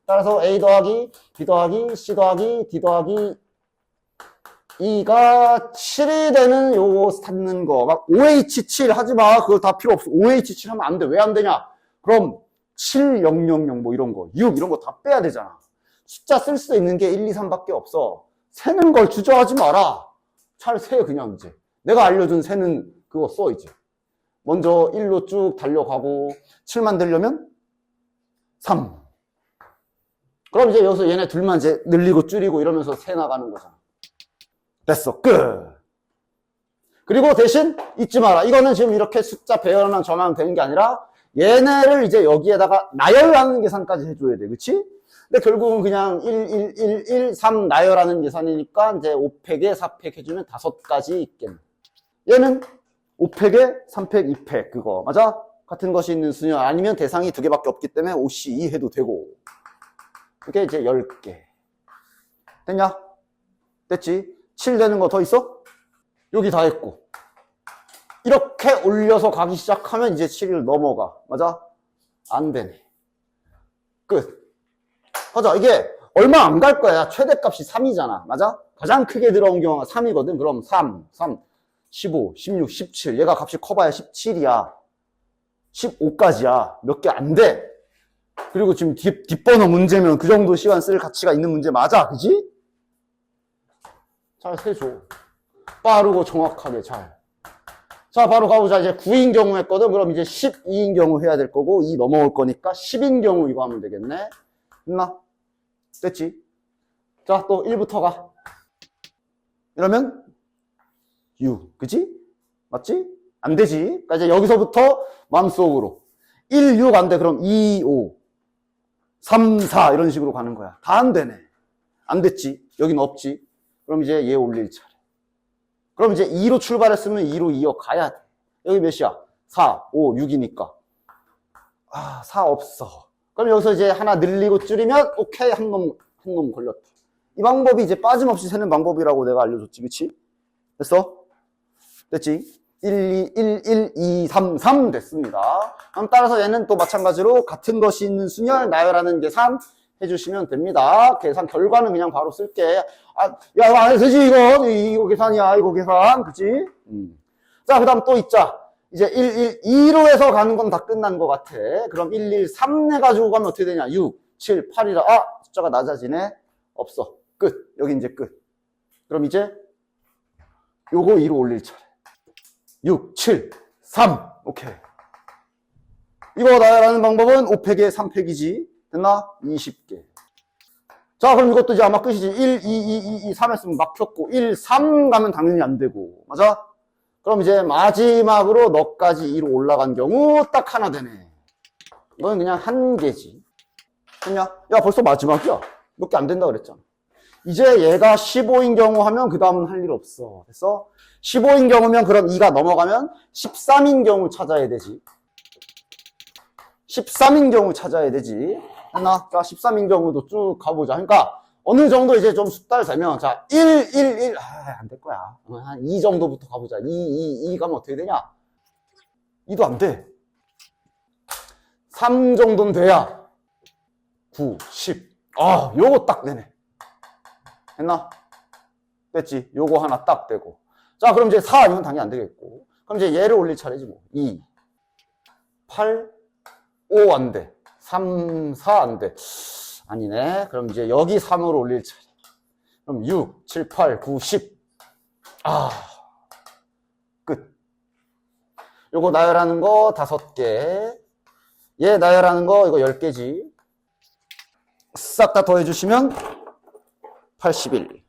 따라서 A 더하기 B 더하기 C 더하기 D 더하기 E가 7이 되는 요거 찾는 거. 막 OH7 하지 마. 그거 다 필요 없어. OH7 하면 안 돼. 왜 안 되냐? 그럼 7000 뭐 이런 거, 6 이런 거 다 빼야 되잖아. 숫자 쓸 수 있는 게 1, 2, 3밖에 없어. 세는 걸 주저하지 마라. 잘 세, 그냥 이제. 내가 알려준 세는 그거 써, 이제. 먼저 1로 쭉 달려가고, 7 만들려면 3. 그럼 이제 여기서 얘네 둘만 이제 늘리고 줄이고 이러면서 세 나가는 거잖아. 됐어, 끝. 그리고 대신 잊지 마라. 이거는 지금 이렇게 숫자 배열만 점하면 되는 게 아니라, 얘네를 이제 여기에다가 나열하는 계산까지 해줘야 돼. 그치? 근데 결국은 그냥 3 나열하는 계산이니까 이제 5팩에 4팩 해주면 5가지 있겠네. 얘는 5팩에 3팩, 2팩 그거 맞아? 같은 것이 있는 수냐 아니면 대상이 2개밖에 없기 때문에 OC2 해도 되고 그게 이제 10개. 됐냐? 됐지? 7 되는 거 더 있어? 여기 다 했고 이렇게 올려서 가기 시작하면 이제 7을 넘어가. 맞아? 안 되네. 끝. 맞아. 이게 얼마 안 갈 거야. 최대값이 3이잖아. 맞아? 가장 크게 들어온 경우가 3이거든. 그럼 3, 15, 16, 17. 얘가 값이 커봐야 17이야. 15까지야. 몇 개 안 돼. 그리고 지금 뒷번호 문제면 그 정도 시간 쓸 가치가 있는 문제 맞아. 그지? 잘 세줘. 빠르고 정확하게 잘. 자, 바로 가보자. 이제 9인 경우 했거든. 그럼 이제 12인 경우 해야 될 거고, 2 넘어올 거니까 10인 경우 이거 하면 되겠네. 됐나? 됐지? 자, 또 1부터 가. 이러면 6. 그치? 맞지? 안 되지? 그러니까 이제 여기서부터 마음속으로 1, 6 안 돼. 그럼 2, 5, 3, 4 이런 식으로 가는 거야. 다 안 되네. 안 됐지? 여긴 없지? 그럼 이제 얘 올릴 차례. 그럼 이제 2로 출발했으면 2로 이어가야 돼. 여기 몇이야? 4, 5, 6이니까. 아, 4 없어. 그럼 여기서 이제 하나 늘리고 줄이면 오케이 한 놈 걸렸다. 이 방법이 이제 빠짐없이 세는 방법이라고 내가 알려줬지, 그치? 됐어? 됐지? 1, 2, 1, 1, 2, 3, 3 됐습니다. 그럼 따라서 얘는 또 마찬가지로 같은 것이 있는 순열 나열하는 계산 해주시면 됩니다. 계산 결과는 그냥 바로 쓸게. 아, 야, 이거 안 해도 되지, 이거 계산이야, 이거 계산. 그치? 자, 그 다음 또 있자. 이제 1, 1, 2로 해서 가는 건 다 끝난 것 같아. 그럼 1, 1, 3 해가지고 가면 어떻게 되냐? 6, 7, 8이라. 아, 숫자가 낮아지네. 없어. 끝. 여기 이제 끝. 그럼 이제 요거 2로 올릴 차례. 6, 7, 3. 오케이. 이거 나열하는 방법은 5팩에 3팩이지. 됐나? 20개. 자, 그럼 이것도 이제 아마 끝이지. 1, 2, 3 했으면 막혔고, 1, 3 가면 당연히 안 되고. 맞아? 그럼 이제 마지막으로 너까지 2로 올라간 경우 딱 하나 되네. 이건 그냥 한 개지. 됐냐? 야, 벌써 마지막이야. 몇 개 안 된다 그랬잖아. 이제 얘가 15인 경우 하면 그 다음은 할 일 없어. 됐어? 15인 경우면 그럼 2가 넘어가면 13인 경우 찾아야 되지. 13인 경우 찾아야 되지. 했나? 자, 13인 경우도 쭉 가보자. 그러니까 어느 정도 이제 좀 숙달 되면 자, 1, 1, 1. 아, 안 될 거야. 한 2 정도부터 가보자. 2 가면 어떻게 되냐? 2도 안 돼. 3 정도는 돼야 9, 10. 아, 요거 딱 되네. 했나? 됐지? 요거 하나 딱 되고. 자, 그럼 이제 4 이건 당연히 안 되겠고. 그럼 이제 얘를 올릴 차례지 뭐. 2, 8, 5 안 돼. 3, 4 안 돼. 아니네. 그럼 이제 여기 3으로 올릴 차례. 그럼 6, 7, 8, 9, 10. 아, 끝. 요거 나열하는 거 5개. 얘 나열하는 거 이거 10개지. 싹 다 더해주시면 81.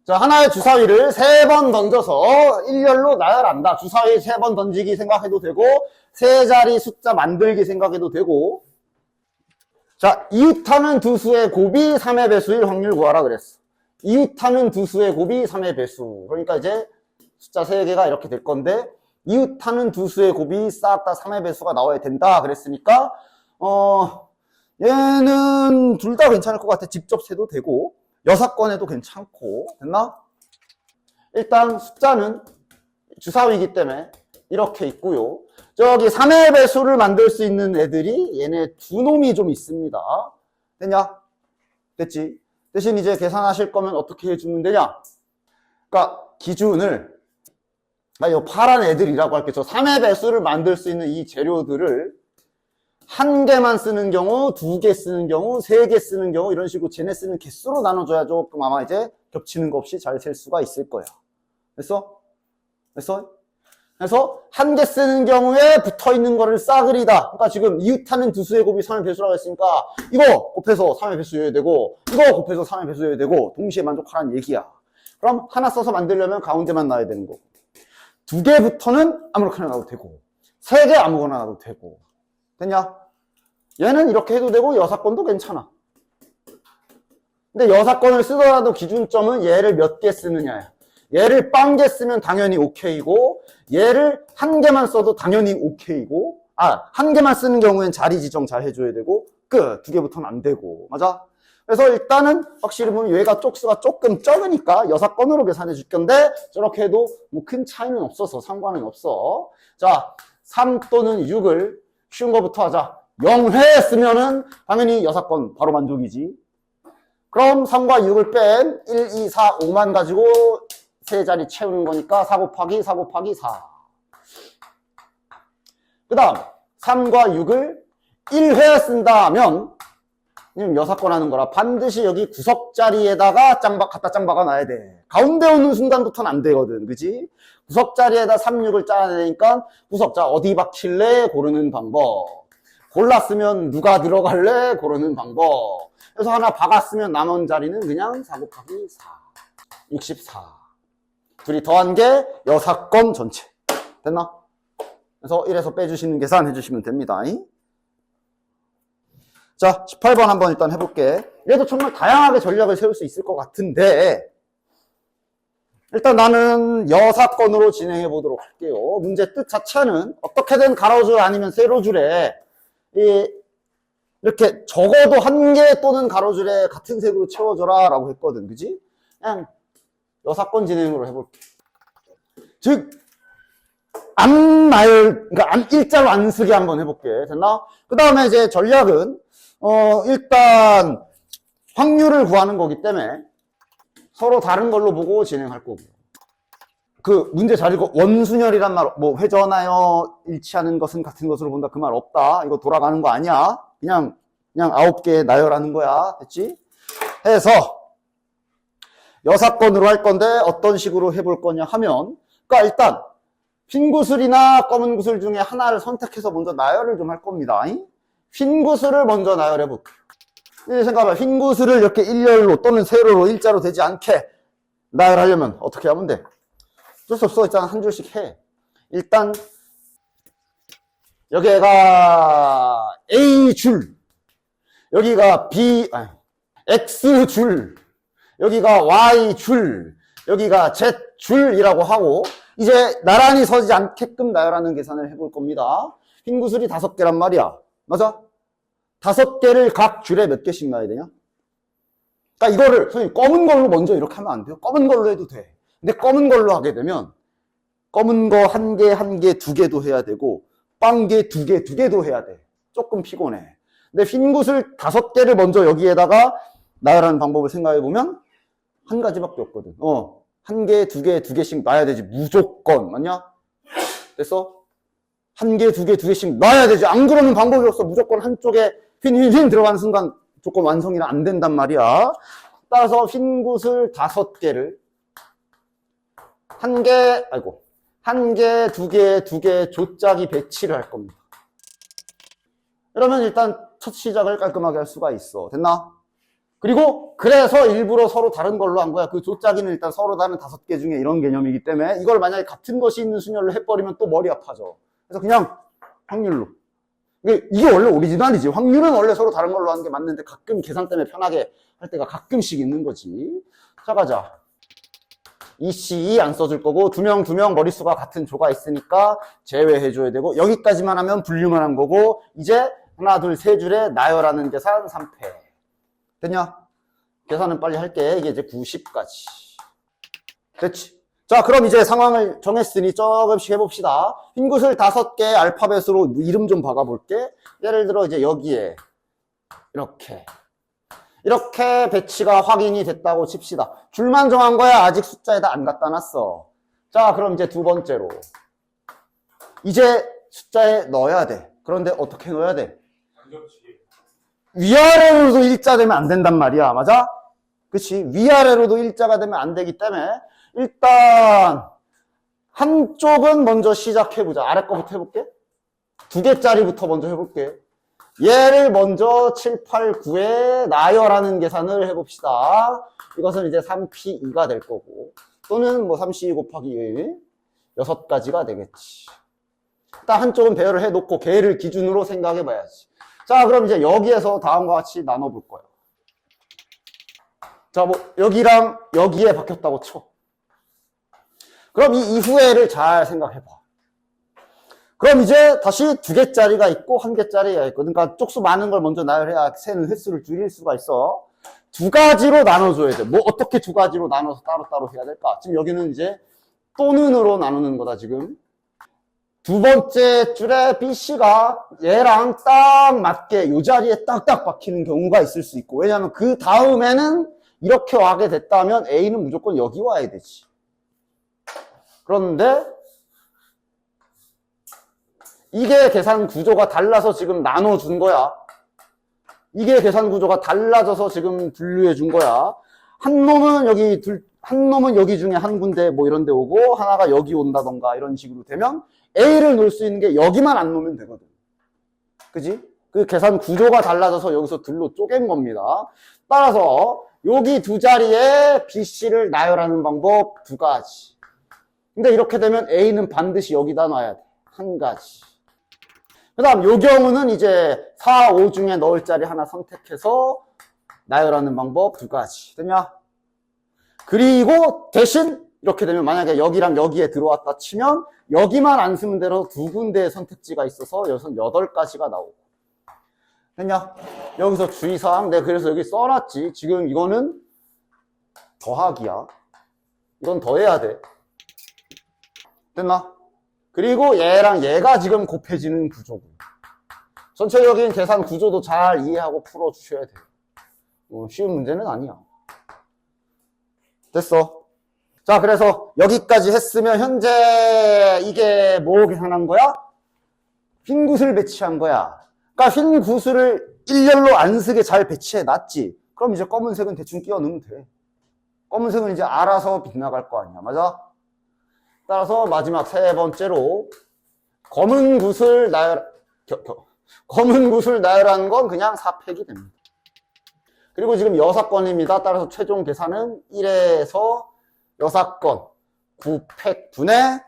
자, 하나의 주사위를 3번 던져서 일렬로 나열한다. 주사위 3번 던지기 생각해도 되고, 3자리 숫자 만들기 생각해도 되고. 자, 이웃하는 두 수의 곱이 3의 배수일 확률 구하라 그랬어. 이웃하는 두 수의 곱이 3의 배수. 그러니까 이제 숫자 3개가 이렇게 될 건데, 이웃하는 두 수의 곱이 싹 다 3의 배수가 나와야 된다 그랬으니까, 얘는 둘 다 괜찮을 것 같아. 직접 세도 되고. 여사건에도 괜찮고. 됐나? 일단 숫자는 주사위이기 때문에 이렇게 있고요. 저기 3의 배수를 만들 수 있는 애들이 얘네 두 놈이 좀 있습니다. 됐냐? 됐지? 대신 이제 계산하실 거면 어떻게 해주면 되냐? 그러니까 기준을 이 파란 애들이라고 할게. 저 3의 배수를 만들 수 있는 이 재료들을 1개만 쓰는 경우, 2개 쓰는 경우, 3개 쓰는 경우 이런 식으로 쟤네 쓰는 개수로 나눠줘야 조금 아마 이제 겹치는 거 없이 잘 셀 수가 있을 거야. 됐어? 됐어? 그래서 1개 쓰는 경우에 붙어있는 거를 싸그리다. 그러니까 지금 이웃하는 두 수의 곱이 3의 배수라고 했으니까 이거 곱해서 3의 배수여야 되고 이거 곱해서 3의 배수여야 되고 동시에 만족하라는 얘기야. 그럼 하나 써서 만들려면 가운데만 놔야 되는 거고 2개부터는 아무렇게나 놔도 되고 3개 아무거나 놔도 되고 됐냐? 얘는 이렇게 해도 되고 여사건도 괜찮아. 근데 여사건을 쓰더라도 기준점은 얘를 몇 개 쓰느냐야. 얘를 0개 쓰면 당연히 오케이고 얘를 1개만 써도 당연히 오케이고 1개만 쓰는 경우엔 자리 지정 잘 해줘야 되고 끝. 2개부터는 안 되고 맞아? 그래서 일단은 확실히 보면 얘가 쪽수가 조금 적으니까 여사건으로 계산해 줄 건데 저렇게 해도 뭐 큰 차이는 없어서 상관은 없어. 자, 3 또는 6을 쉬운 거부터 하자. 0회 쓰면은 당연히 여사건 바로 만족이지. 그럼 3과 6을 뺀 1, 2, 4, 5만 가지고 세 자리 채우는 거니까 4 곱하기 4 곱하기 4. 그 다음 3과 6을 1회 쓴다면 여사건 하는 거라 반드시 여기 구석자리에다가 갖다 짱 박아놔야 돼. 가운데 오는 순간부터는 안 되거든. 그지? 구석자리에다 3, 6을 짜내니까 구석자 어디 박힐래 고르는 방법. 골랐으면 누가 들어갈래 고르는 방법. 그래서 하나 박았으면 남은 자리는 그냥 4 곱하기 4. 64. 둘이 더한 게 여사건 전체. 됐나? 그래서 1에서 빼주시는 계산 해주시면 됩니다. 자, 18번 한번 일단 해볼게. 얘도 정말 다양하게 전략을 세울 수 있을 것 같은데 일단 나는 여사건으로 진행해 보도록 할게요. 문제 뜻 자체는 어떻게든 가로줄 아니면 세로줄에 이렇게 적어도 1개 또는 가로줄에 같은 색으로 채워줘라 라고 했거든. 그지? 그냥 여사건 진행으로 해볼게. 즉, 안 나열, 그러니까 일자로 안 쓰게 한번 해볼게. 됐나? 그 다음에 이제 전략은, 일단, 확률을 구하는 거기 때문에 서로 다른 걸로 보고 진행할 거고. 그 문제 잘 읽어. 원순열이란 말, 뭐, 회전하여 일치하는 것은 같은 것으로 본다. 그 말 없다. 이거 돌아가는 거 아니야. 그냥 9개 나열하는 거야. 됐지? 해서, 여사건으로 할 건데 어떤 식으로 해볼 거냐 하면, 그러니까 일단, 흰 구슬이나 검은 구슬 중에 하나를 선택해서 먼저 나열을 좀 할 겁니다. 흰 구슬을 먼저 나열해 볼게요. 생각해봐. 흰 구슬을 이렇게 일렬로 또는 세로로 일자로 되지 않게 나열하려면 어떻게 하면 돼? 어쩔 수 없어. 일단 한 줄씩 해. 일단 여기가 A줄, 여기가 X줄, 여기가 Y줄, 여기가 Z줄이라고 하고 이제 나란히 서지 않게끔 나열하는 계산을 해볼 겁니다. 흰 구슬이 5개란 말이야. 맞아? 5개를 각 줄에 몇 개씩 놔야 되냐? 그러니까 이거를 선생님 검은 걸로 먼저 이렇게 하면 안 돼요? 검은 걸로 해도 돼. 근데 검은 걸로 하게 되면 검은 거 1개, 1개, 2개도 해야 되고 빵개 2개, 2개도 해야 돼. 조금 피곤해. 근데 흰 구슬 5개를 먼저 여기에다가 나열하는 방법을 생각해 보면 한 가지밖에 없거든. 1개, 2개, 2개씩 놔야 되지. 무조건. 맞냐? 됐어? 1개, 2개, 2개씩 놔야 되지. 안 그러면 방법이 없어. 무조건 한쪽에 흰 들어가는 순간 조건 완성이 안 된단 말이야. 따라서 흰 구슬 5개를 1개, 2개, 2개 조짝이 배치를 할 겁니다. 이러면 일단 첫 시작을 깔끔하게 할 수가 있어. 됐나? 그리고 그래서 일부러 서로 다른 걸로 한 거야. 그 조짝이는 일단 서로 다른 5개 중에 이런 개념이기 때문에 이걸 만약에 같은 것이 있는 순열로 해버리면 또 머리 아파져. 그래서 그냥 확률로. 이게 원래 오리지널이지. 확률은 원래 서로 다른 걸로 하는 게 맞는데 가끔 계산 때문에 편하게 할 때가 가끔씩 있는 거지. 자, 가자. EC 안 써줄 거고 2명 머릿수가 같은 조가 있으니까 제외해줘야 되고 여기까지만 하면 분류만 한 거고 이제 하나, 둘, 세 줄에 나열하는 계산 3패. 됐냐? 계산은 빨리 할게. 이게 이제 90까지. 됐지? 자, 그럼 이제 상황을 정했으니 조금씩 해봅시다. 흰 구슬 5개 알파벳으로 이름 좀 박아볼게. 예를 들어 이제 여기에 이렇게 배치가 확인이 됐다고 칩시다. 줄만 정한 거야. 아직 숫자에다 안 갖다 놨어. 자, 그럼 이제 두 번째로 이제 숫자에 넣어야 돼. 그런데 어떻게 넣어야 돼? 위아래로도 일자 되면 안 된단 말이야. 맞아? 그치? 위아래로도 일자가 되면 안 되기 때문에 일단 한쪽은 먼저 시작해보자. 아래 거부터 해볼게. 2개짜리부터 먼저 해볼게. 얘를 먼저 7, 8, 9에 나열하는 계산을 해봅시다. 이것은 이제 3P2가 될 거고 또는 뭐 3C2 곱하기 6가지가 되겠지. 일단 한쪽은 배열을 해놓고 걔를 기준으로 생각해봐야지. 자, 그럼 이제 여기에서 다음과 같이 나눠볼 거예요. 자, 뭐 여기랑 여기에 박혔다고 쳐. 그럼 이 이후에를 잘 생각해봐. 그럼 이제 다시 2개짜리가 있고 1개짜리가 있거든. 그러니까 쪽수 많은 걸 먼저 나열해야 세는 횟수를 줄일 수가 있어. 2가지로 나눠줘야 돼. 뭐 어떻게 2가지로 나눠서 따로따로 해야 될까? 지금 여기는 이제 또는으로 나누는 거다 지금. 두 번째 줄에 BC가 얘랑 딱 맞게 이 자리에 딱딱 박히는 경우가 있을 수 있고 왜냐하면 그 다음에는 이렇게 와게 됐다면 A는 무조건 여기 와야 되지. 그런데 이게 계산 구조가 달라서 지금 나눠준 거야. 이게 계산 구조가 달라져서 지금 분류해 준 거야. 한 놈은 여기 중에 한 군데 뭐 이런 데 오고 하나가 여기 온다던가 이런 식으로 되면 A를 놓을 수 있는 게 여기만 안 놓으면 되거든. 그지? 그 계산 구조가 달라져서 여기서 둘로 쪼갠 겁니다. 따라서 여기 두 자리에 BC를 나열하는 방법 2가지. 근데 이렇게 되면 A는 반드시 여기다 놔야 돼. 1가지. 그 다음 요 경우는 이제 4, 5 중에 넣을 자리 하나 선택해서 나열하는 방법 2가지. 됐냐? 그리고 대신 이렇게 되면 만약에 여기랑 여기에 들어왔다 치면 여기만 안 쓰면 되로 2군데의 선택지가 있어서 여기서 8가지가 나오고. 됐냐? 여기서 주의사항 내가 그래서 여기 써놨지. 지금 이거는 더하기야. 이건 더해야 돼. 됐나? 그리고 얘랑 얘가 지금 곱해지는 구조고. 전체적인 계산 구조도 잘 이해하고 풀어주셔야 돼요. 쉬운 문제는 아니야. 됐어. 자, 그래서 여기까지 했으면 현재 이게 뭐 계산한 거야? 흰 굿을 배치한 거야. 그러니까 흰 굿을 일렬로 안 쓰게 잘 배치해 놨지. 그럼 이제 검은색은 대충 끼워 넣으면 돼. 검은색은 이제 알아서 빗나갈 거 아니야. 맞아? 따라서 마지막 세 번째로 검은 굿을 나열한 건 그냥 4팩이 됩니다. 그리고 지금 6건입니다. 따라서 최종 계산은 1에서 6건 9팩 분의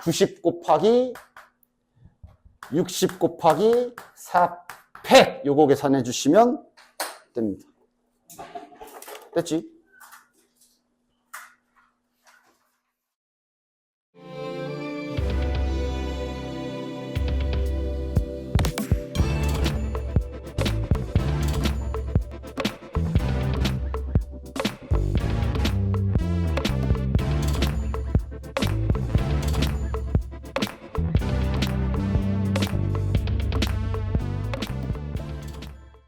90 곱하기 60 곱하기 4팩 요거 계산해 주시면 됩니다. 됐지?